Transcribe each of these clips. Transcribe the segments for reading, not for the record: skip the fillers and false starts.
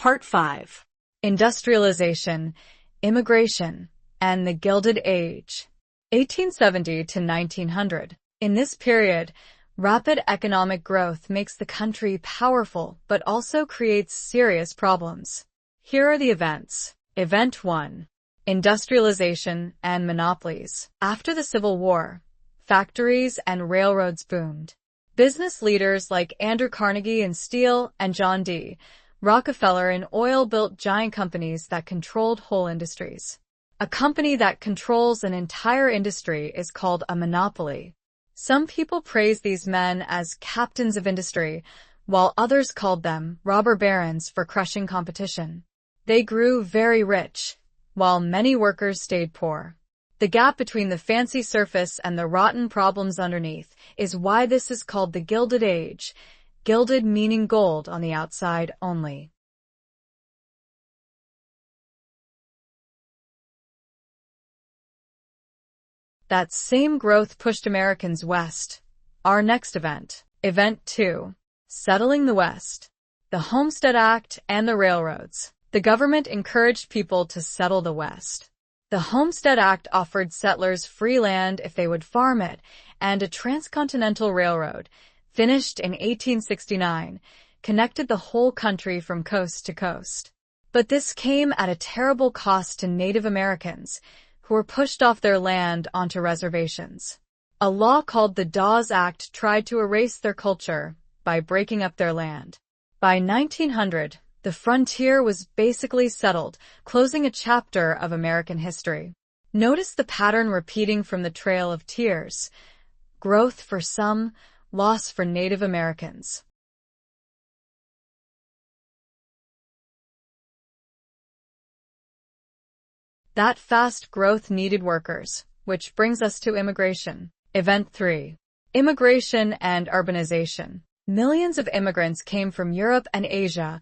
Part 5. Industrialization, Immigration, and the Gilded Age. 1870 to 1900. In this period, rapid economic growth makes the country powerful but also creates serious problems. Here are the events. Event 1. Industrialization and monopolies. After the Civil War, factories and railroads boomed. Business leaders like Andrew Carnegie in steel and John D. Rockefeller in oil built giant companies that controlled whole industries. A company that controls an entire industry is called a monopoly. Some people praise these men as captains of industry, while others called them robber barons for crushing competition. They grew very rich, while many workers stayed poor. The gap between the fancy surface and the rotten problems underneath is why this is called the Gilded Age, gilded meaning gold on the outside only. That same growth pushed Americans west. Our next event. Event 2. Settling the West. The Homestead Act and the railroads. The government encouraged people to settle the West. The Homestead Act offered settlers free land if they would farm it, and a transcontinental railroad, finished in 1869, connected the whole country from coast to coast. But this came at a terrible cost to Native Americans, who were pushed off their land onto reservations. A law called the Dawes Act tried to erase their culture by breaking up their land. By 1900, the frontier was basically settled, closing a chapter of American history. Notice the pattern repeating from the Trail of Tears: growth for some, loss for Native Americans. That fast growth needed workers, which brings us to immigration. Event 3. Immigration and urbanization. Millions of immigrants came from Europe and Asia,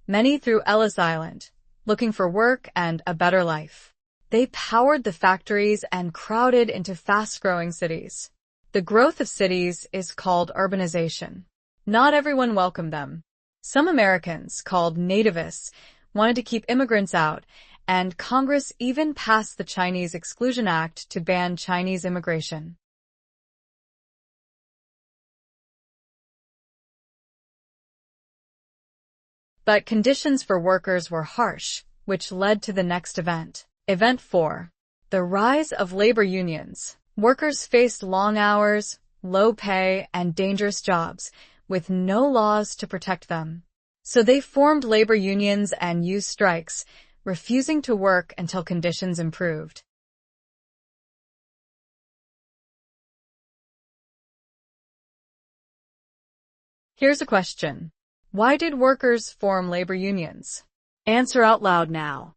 many through Ellis Island, looking for work and a better life. They powered the factories and crowded into fast-growing cities. The growth of cities is called urbanization. Not everyone welcomed them. Some Americans, called nativists, wanted to keep immigrants out, and Congress even passed the Chinese Exclusion Act to ban Chinese immigration. But conditions for workers were harsh, which led to the next event. Event 4. The rise of labor unions. Workers faced long hours, low pay, and dangerous jobs, with no laws to protect them. So they formed labor unions and used strikes, refusing to work until conditions improved. Here's a question. Why did workers form labor unions? Answer out loud now.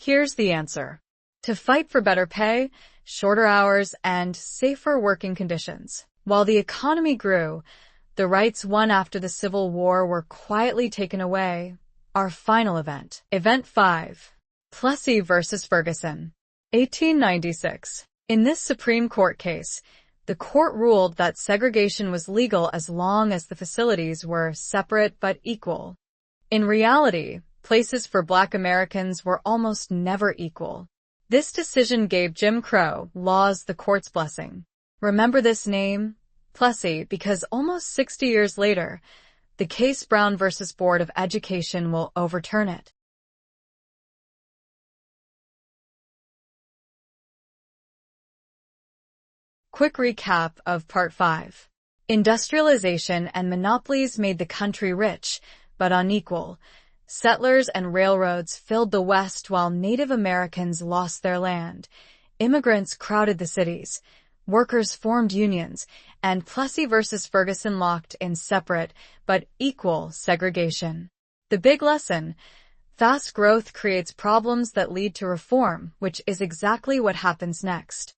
Here's the answer. To fight for better pay, shorter hours, and safer working conditions. While the economy grew, the rights won after the Civil War were quietly taken away. Our final event. Event 5. Plessy versus Ferguson. 1896. In this Supreme Court case, the court ruled that segregation was legal as long as the facilities were separate but equal. In reality, places for Black Americans were almost never equal. This decision gave Jim Crow laws the court's blessing. Remember this name? Plessy, because almost 60 years later, the case Brown versus Board of Education will overturn it. Quick recap of Part 5. Industrialization and monopolies made the country rich, but unequal. Settlers and railroads filled the West while Native Americans lost their land. Immigrants crowded the cities. Workers formed unions, and Plessy versus Ferguson locked in separate but equal segregation. The big lesson: fast growth creates problems that lead to reform, which is exactly what happens next.